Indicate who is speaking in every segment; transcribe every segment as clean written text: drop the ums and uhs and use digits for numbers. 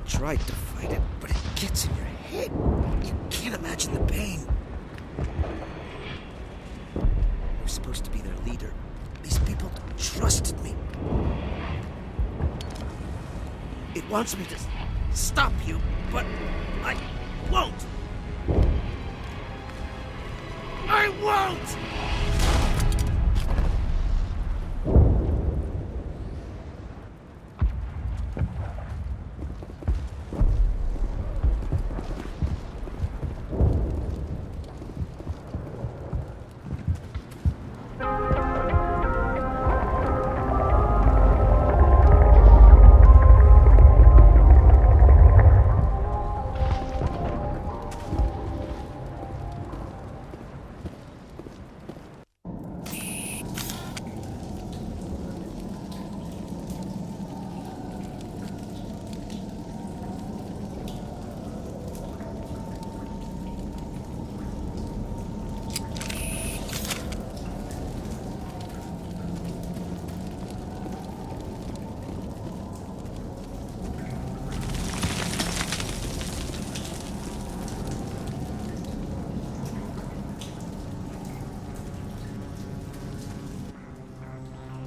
Speaker 1: tried to fight it, but it gets in your head. You can't imagine the pain. You're supposed to be their leader. These people trusted me. It wants me to stop you, but I won't. I won't!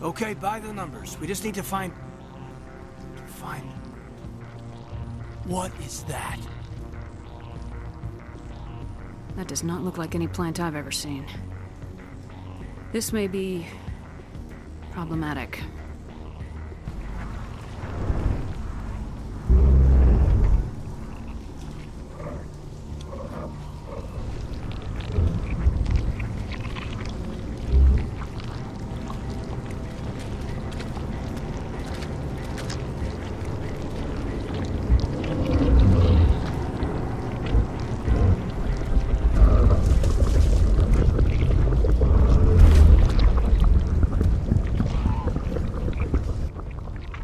Speaker 2: Okay, by the numbers. We just need to find... What is that?
Speaker 3: That does not look like any plant I've ever seen. This may be... problematic.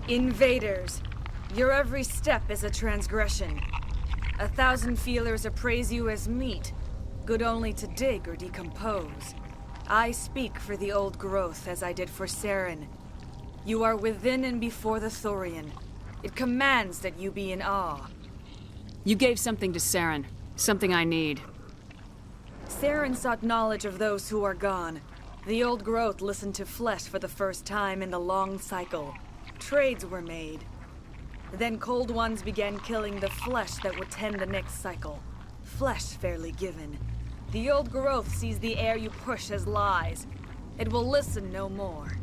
Speaker 4: Invaders, your every step is a transgression. 1,000 feelers appraise you as meat, good only to dig or decompose. I speak for the old growth as I did for Saren. You are within and before the Thorian. It commands that you be in awe.
Speaker 3: You gave something to Saren. Something I need.
Speaker 4: Saren sought knowledge of those who are gone. The old growth listened to flesh for the first time in the long cycle. Trades were made. Then Cold Ones began killing the flesh that would tend the next cycle. Flesh fairly given. The old growth sees the air you push as lies. It will listen no more.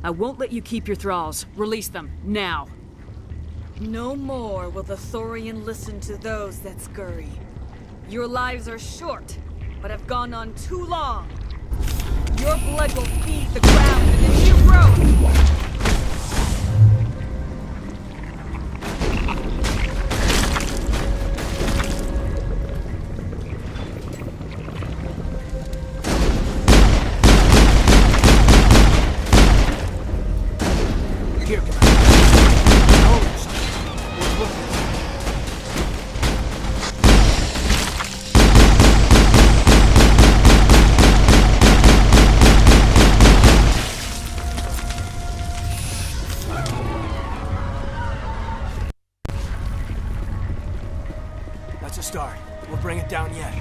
Speaker 3: I won't let you keep your thralls. Release them, now.
Speaker 4: No more will the Thorian listen to those that scurry. Your lives are short, but have gone on too long. Your blood will feed the ground and the new growth!
Speaker 2: Here, hold this. That's a start. We'll bring it down yet.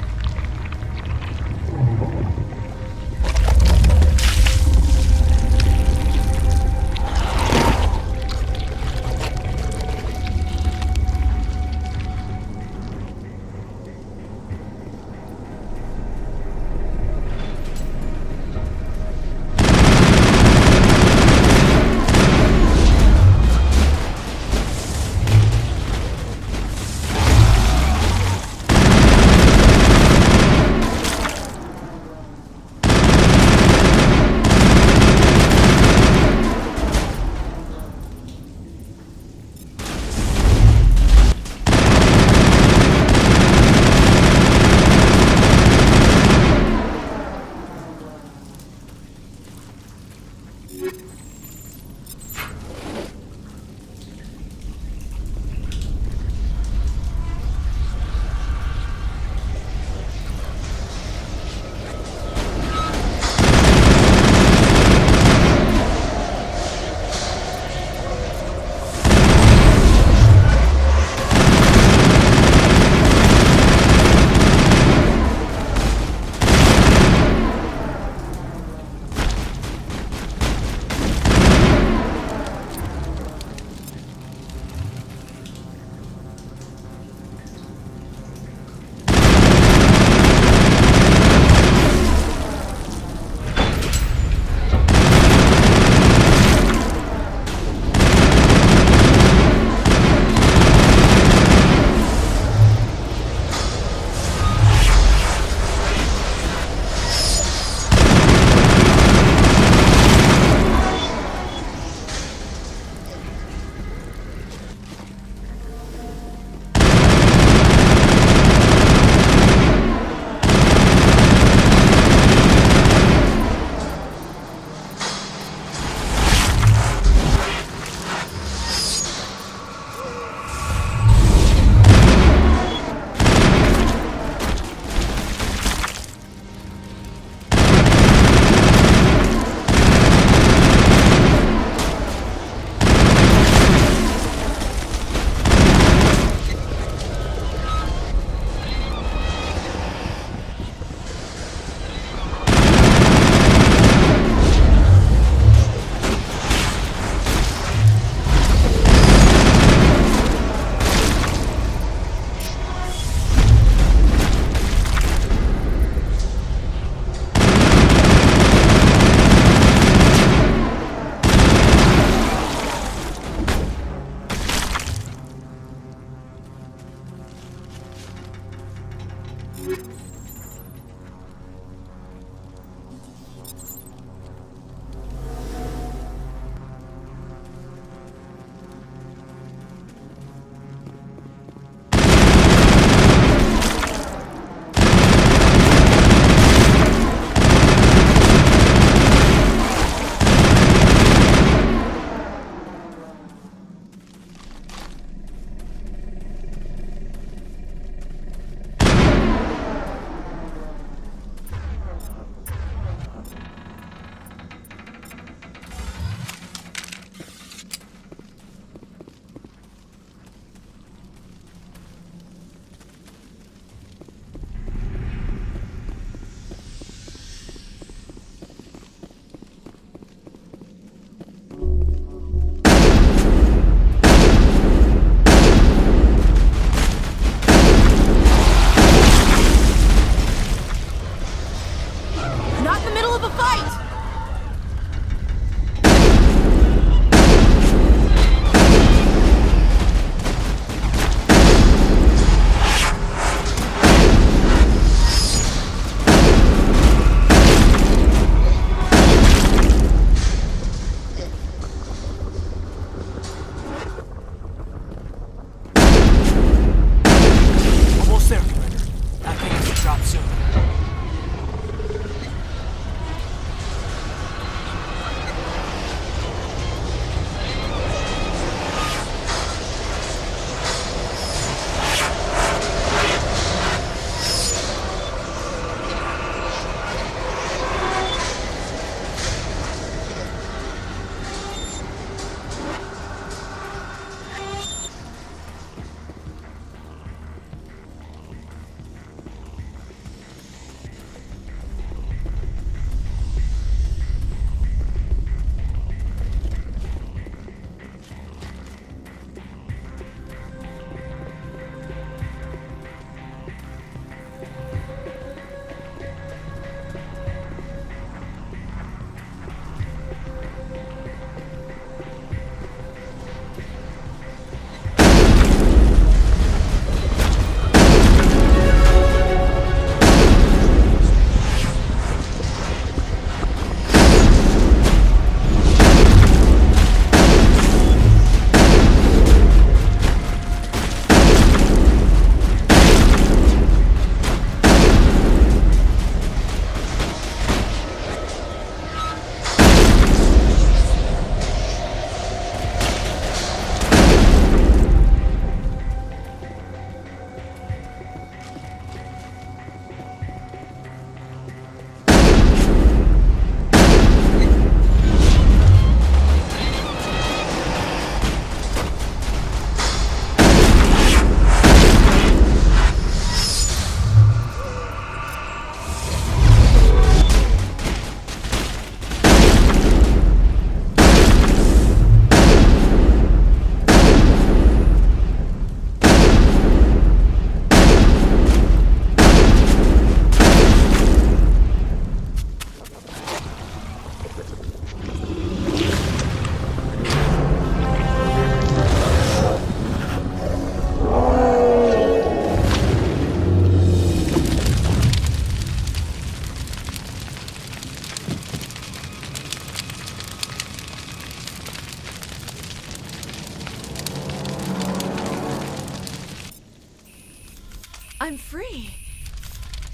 Speaker 4: I'm free.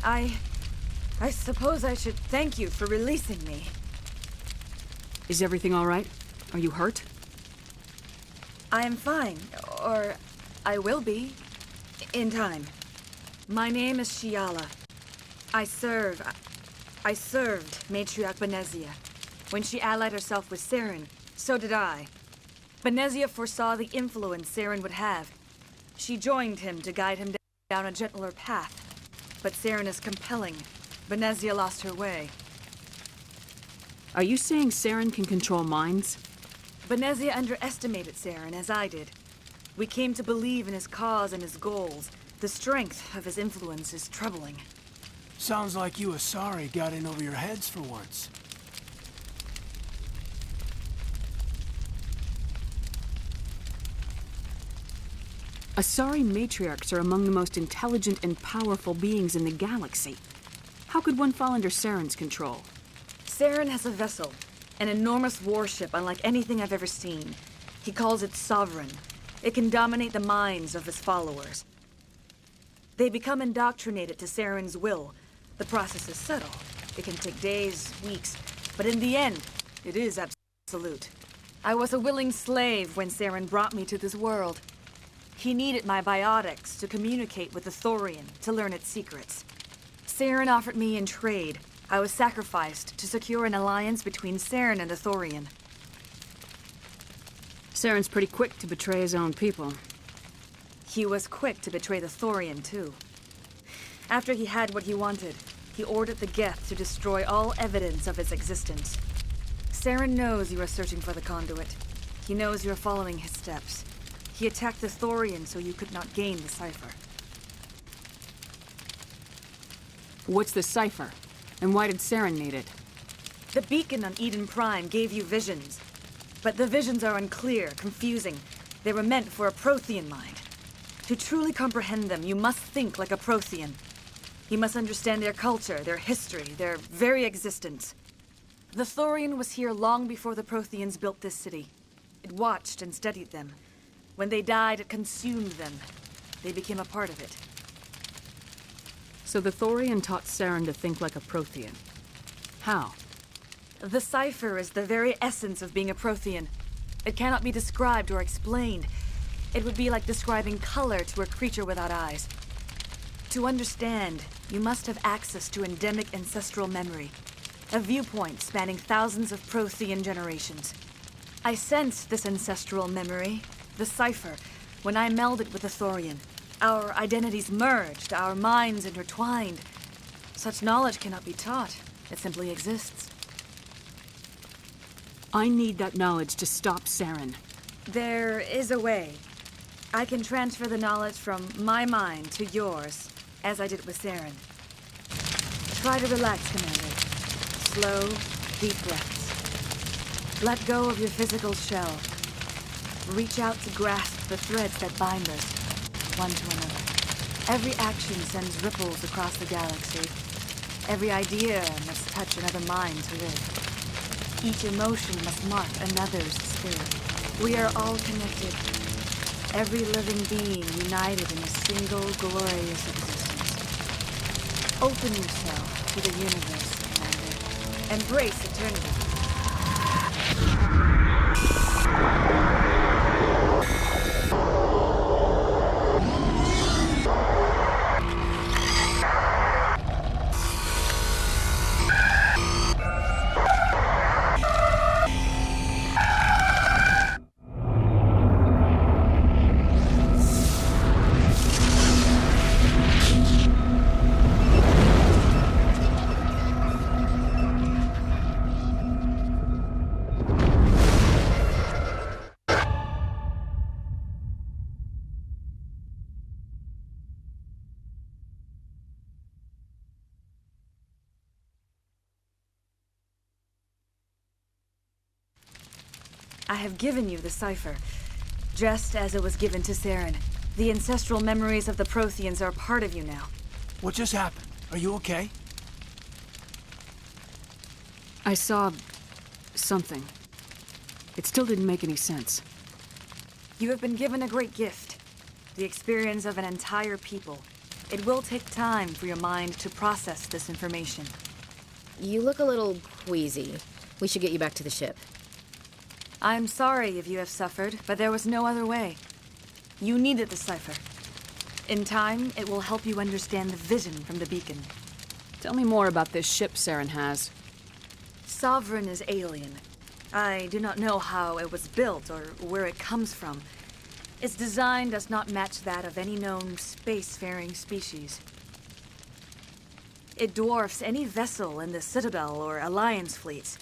Speaker 4: I suppose I should thank you for releasing me.
Speaker 3: Is everything all right? Are you hurt?
Speaker 4: I am fine, or I will be, in time. My name is Shiala. I served Matriarch Benezia. When she allied herself with Saren, so did I. Benezia foresaw the influence Saren would have. She joined him to guide him down a gentler path. But Saren is compelling. Benezia lost her way.
Speaker 3: Are you saying Saren can control minds?
Speaker 4: Benezia underestimated Saren, as I did. We came to believe in his cause and his goals. The strength of his influence is troubling.
Speaker 2: Sounds like you Asari got in over your heads for once.
Speaker 3: Asari matriarchs are among the most intelligent and powerful beings in the galaxy. How could one fall under Saren's control?
Speaker 4: Saren has a vessel, an enormous warship unlike anything I've ever seen. He calls it Sovereign. It can dominate the minds of his followers. They become indoctrinated to Saren's will. The process is subtle. It can take days, weeks, but in the end, it is absolute. I was a willing slave when Saren brought me to this world. He needed my biotics to communicate with the Thorian, to learn its secrets. Saren offered me in trade. I was sacrificed to secure an alliance between Saren and the Thorian.
Speaker 3: Saren's pretty quick to betray his own people.
Speaker 4: He was quick to betray the Thorian, too. After he had what he wanted, he ordered the Geth to destroy all evidence of its existence. Saren knows you are searching for the conduit. He knows you are following his steps. He attacked the Thorian so you could not gain the cipher.
Speaker 3: What's the cipher? And why did Saren need it?
Speaker 4: The beacon on Eden Prime gave you visions. But the visions are unclear, confusing. They were meant for a Prothean mind. To truly comprehend them, you must think like a Prothean. You must understand their culture, their history, their very existence. The Thorian was here long before the Protheans built this city. It watched and studied them. When they died, it consumed them. They became a part of it.
Speaker 3: So the Thorian taught Saren to think like a Prothean. How?
Speaker 4: The cipher is the very essence of being a Prothean. It cannot be described or explained. It would be like describing color to a creature without eyes. To understand, you must have access to endemic ancestral memory, a viewpoint spanning thousands of Prothean generations. I sensed this ancestral memory, the cipher, when I melded with the Thorian. Our identities merged, our minds intertwined. Such knowledge cannot be taught. It simply exists.
Speaker 3: I need that knowledge to stop Saren.
Speaker 4: There is a way. I can transfer the knowledge from my mind to yours, as I did with Saren. Try to relax, Commander. Slow, deep breaths. Let go of your physical shell. Reach out to grasp the threads that bind us, one to another. Every action sends ripples across the galaxy. Every idea must touch another mind to live. Each emotion must mark another's spirit. We are all connected. Every living being united in a single glorious existence. Open yourself to the universe, Commander. Embrace eternity. I have given you the cipher, just as it was given to Saren. The ancestral memories of the Protheans are a part of you now.
Speaker 2: What just happened? Are you okay?
Speaker 3: I saw something. It still didn't make any sense.
Speaker 4: You have been given a great gift. The experience of an entire people. It will take time for your mind to process this information.
Speaker 5: You look a little queasy. We should get you back to the ship.
Speaker 4: I'm sorry if you have suffered, but there was no other way. You needed the cipher. In time, it will help you understand the vision from the beacon.
Speaker 3: Tell me more about this ship Saren has.
Speaker 4: Sovereign is alien. I do not know how it was built or where it comes from. Its design does not match that of any known spacefaring species. It dwarfs any vessel in the Citadel or Alliance fleets.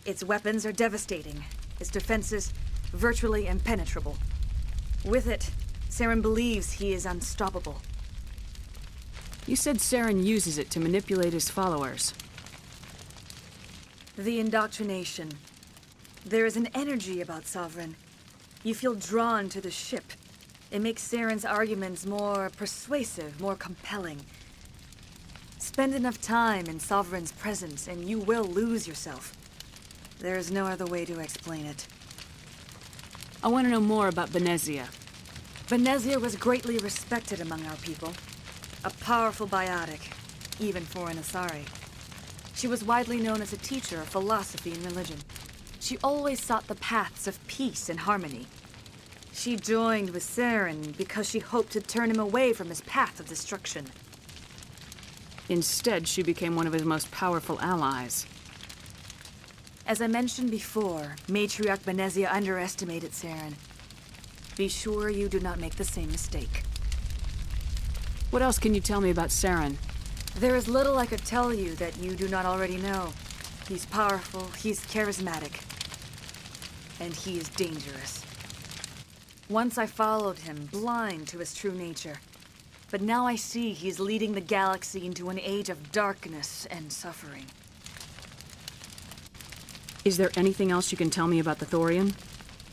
Speaker 4: Its weapons are devastating. Its defenses virtually impenetrable. With it, Saren believes he is unstoppable.
Speaker 3: You said Saren uses it to manipulate his followers.
Speaker 4: The indoctrination. There is an energy about Sovereign. You feel drawn to the ship. It makes Saren's arguments more persuasive, more compelling. Spend enough time in Sovereign's presence and you will lose yourself. There is no other way to explain it.
Speaker 3: I want to know more about Benezia.
Speaker 4: Benezia was greatly respected among our people. A powerful biotic, even for an Asari. She was widely known as a teacher of philosophy and religion. She always sought the paths of peace and harmony. She joined with Saren because she hoped to turn him away from his path of destruction.
Speaker 3: Instead, she became one of his most powerful allies.
Speaker 4: As I mentioned before, Matriarch Benezia underestimated Saren. Be sure you do not make the same mistake.
Speaker 3: What else can you tell me about Saren?
Speaker 4: There is little I could tell you that you do not already know. He's powerful, he's charismatic, and he is dangerous. Once I followed him, blind to his true nature. But now I see he's leading the galaxy into an age of darkness and suffering.
Speaker 3: Is there anything else you can tell me about the Thorian?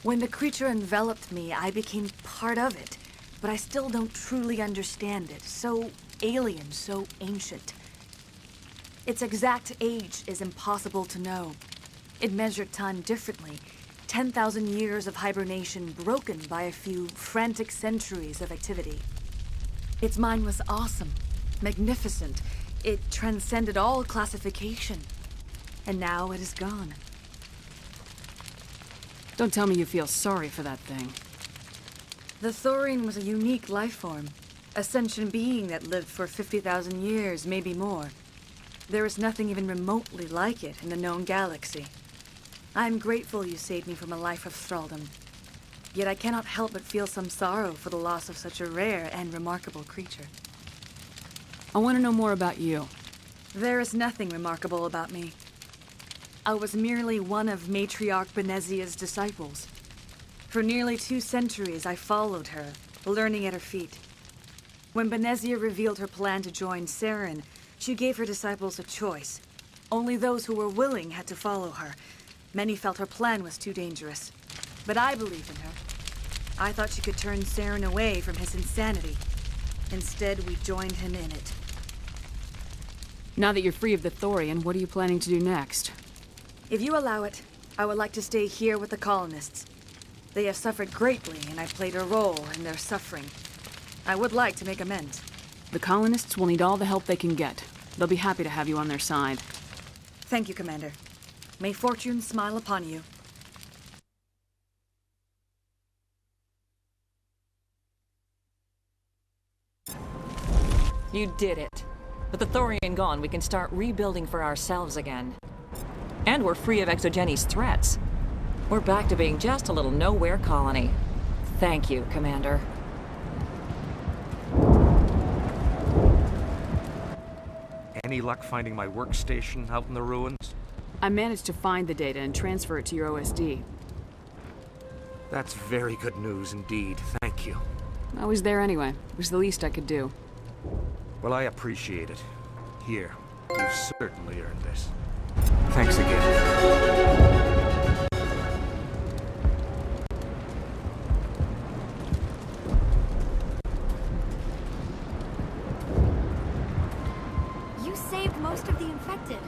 Speaker 4: When the creature enveloped me, I became part of it. But I still don't truly understand it. So alien, so ancient. Its exact age is impossible to know. It measured time differently. 10,000 years of hibernation broken by a few frantic centuries of activity. Its mind was awesome, magnificent. It transcended all classification. And now it is gone.
Speaker 3: Don't tell me you feel sorry for that thing.
Speaker 4: The Thorian was a unique life form. A sentient being that lived for 50,000 years, maybe more. There is nothing even remotely like it in the known galaxy. I am grateful you saved me from a life of thraldom. Yet I cannot help but feel some sorrow for the loss of such a rare and remarkable creature.
Speaker 3: I want to know more about you.
Speaker 4: There is nothing remarkable about me. I was merely one of Matriarch Benezia's disciples. For nearly 2 centuries, I followed her, learning at her feet. When Benezia revealed her plan to join Saren, she gave her disciples a choice. Only those who were willing had to follow her. Many felt her plan was too dangerous. But I believed in her. I thought she could turn Saren away from his insanity. Instead, we joined him in it.
Speaker 3: Now that you're free of the Thorian, what are you planning to do next?
Speaker 4: If you allow it, I would like to stay here with the colonists. They have suffered greatly, and I've played a role in their suffering. I would like to make amends.
Speaker 3: The colonists will need all the help they can get. They'll be happy to have you on their side.
Speaker 4: Thank you, Commander. May fortune smile upon you.
Speaker 6: You did it. With the Thorian gone, we can start rebuilding for ourselves again. And we're free of Exogenes' threats. We're back to being just a little nowhere colony. Thank you, Commander.
Speaker 7: Any luck finding my workstation out in the ruins?
Speaker 3: I managed to find the data and transfer it to your OSD.
Speaker 7: That's very good news indeed. Thank you.
Speaker 3: I was there anyway. It was the least I could do.
Speaker 7: Well, I appreciate it. Here, you've certainly earned this. Thanks again.
Speaker 8: You saved most of the infected.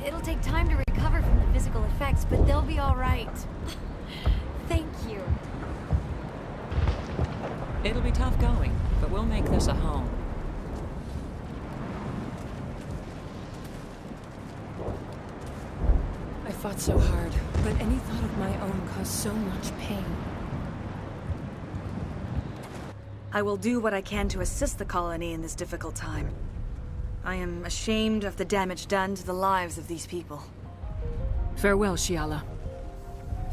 Speaker 8: It'll take time to recover from the physical effects, but they'll be all right. Thank you.
Speaker 6: It'll be tough going, but we'll make this a home.
Speaker 9: fought so hard, but any thought of my own caused so much pain.
Speaker 4: I will do what I can to assist the colony in this difficult time. I am ashamed of the damage done to the lives of these people.
Speaker 3: Farewell, Shiala.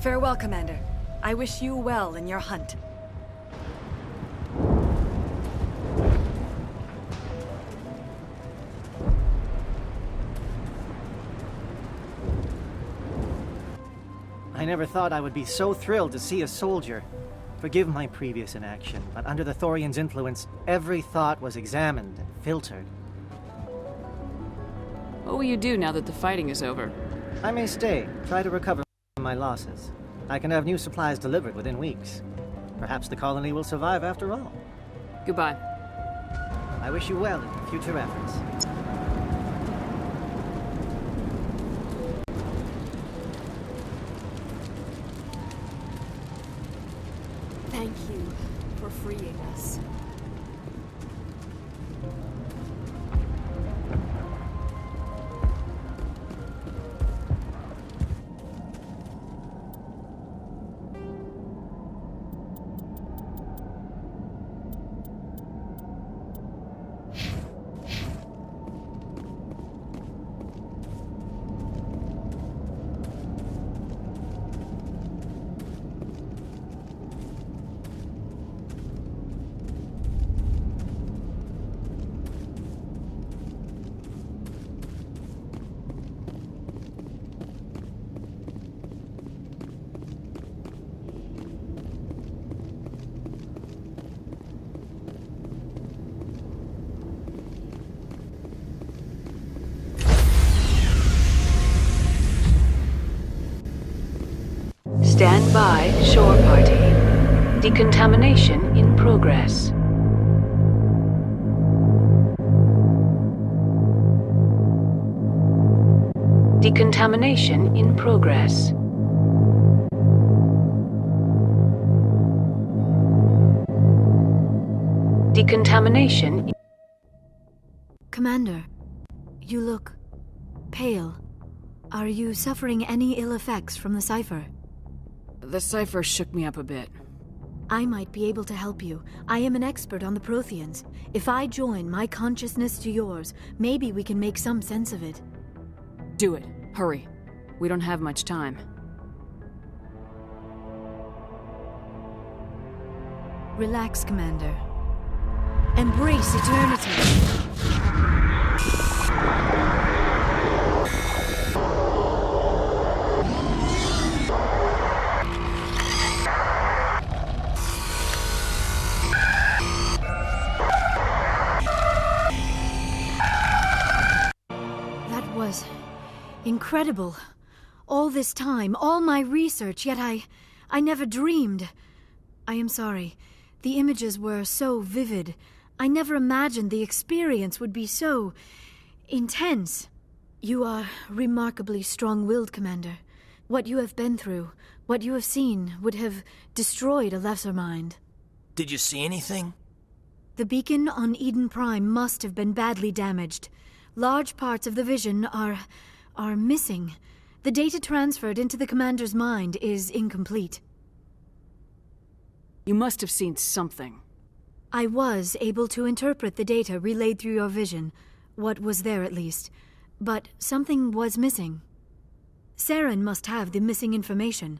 Speaker 4: Farewell, Commander. I wish you well in your hunt.
Speaker 10: I never thought I would be so thrilled to see a soldier. Forgive my previous inaction, but under the Thorian's influence, every thought was examined and filtered.
Speaker 3: What will you do now that the fighting is over?
Speaker 10: I may stay, try to recover from my losses. I can have new supplies delivered within weeks. Perhaps the colony will survive after all.
Speaker 3: Goodbye.
Speaker 10: I wish you well in your future efforts.
Speaker 9: Thank you for freeing us.
Speaker 11: Stand by, shore party. Decontamination in progress. Decontamination in progress. Decontamination.
Speaker 8: Commander, you look pale. Are you suffering any ill effects from the cipher?
Speaker 3: The cipher shook me up a bit.
Speaker 8: I might be able to help you. I am an expert on the Protheans. If I join my consciousness to yours, maybe we can make some sense of it.
Speaker 3: Do it. Hurry. We don't have much time.
Speaker 8: Relax, Commander. Embrace eternity. Incredible. All this time, all my research, yet I never dreamed. I am sorry. The images were so vivid. I never imagined the experience would be so intense. You are remarkably strong-willed, Commander. What you have been through, what you have seen, would have destroyed a lesser mind.
Speaker 1: Did you see anything?
Speaker 8: The beacon on Eden Prime must have been badly damaged. Large parts of the vision are missing. The data transferred into the commander's mind is incomplete.
Speaker 3: You must have seen something.
Speaker 8: I was able to interpret the data relayed through your vision, what was there at least, but something was missing. Saren must have the missing information.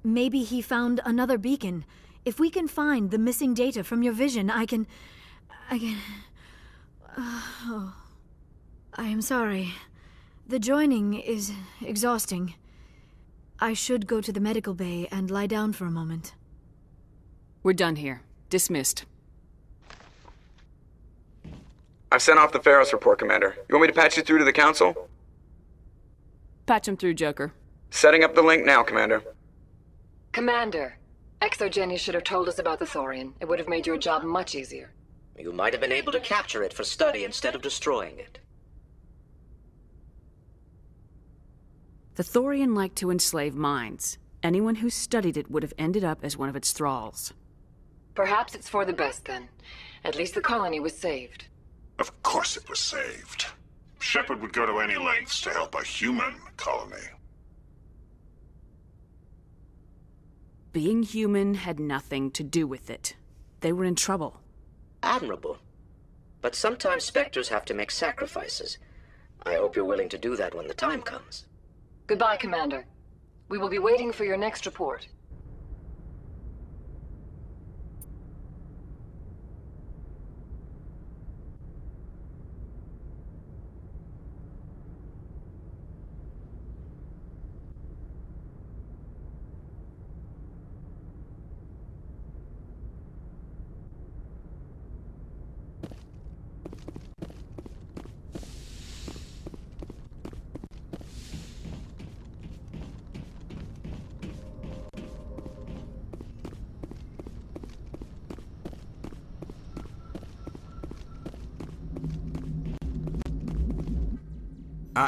Speaker 8: Maybe he found another beacon. If we can find the missing data from your vision, I can... I am sorry. The joining is exhausting. I should go to the medical bay and lie down for a moment.
Speaker 3: We're done here. Dismissed.
Speaker 12: I've sent off the Pharos report, Commander. You want me to patch you through to the Council?
Speaker 3: Patch him through, Joker.
Speaker 12: Setting up the link now, Commander.
Speaker 11: Commander, Exogeny should have told us about the Thorian. It would have made your job much easier.
Speaker 13: You might have been able to capture it for study instead of destroying it.
Speaker 3: The Thorian liked to enslave minds. Anyone who studied it would have ended up as one of its thralls.
Speaker 11: Perhaps it's for the best, then. At least the colony was saved.
Speaker 14: Of course it was saved. Shepard would go to any lengths to help a human colony.
Speaker 3: being human had nothing to do with it. They were in trouble.
Speaker 13: Admirable. But sometimes Spectres have to make sacrifices. I hope you're willing to do that when the time comes.
Speaker 11: Goodbye, Commander. We will be waiting for your next report.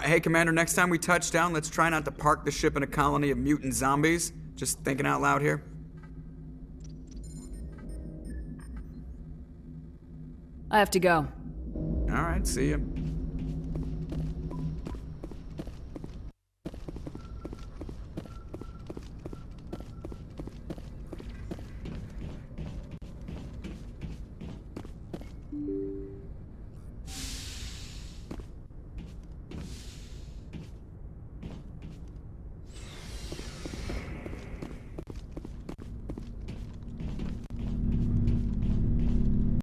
Speaker 12: Hey, Commander, next time we touch down, let's try not to park the ship in a colony of mutant zombies. Just thinking out loud here.
Speaker 3: I have to go.
Speaker 12: All right, see you.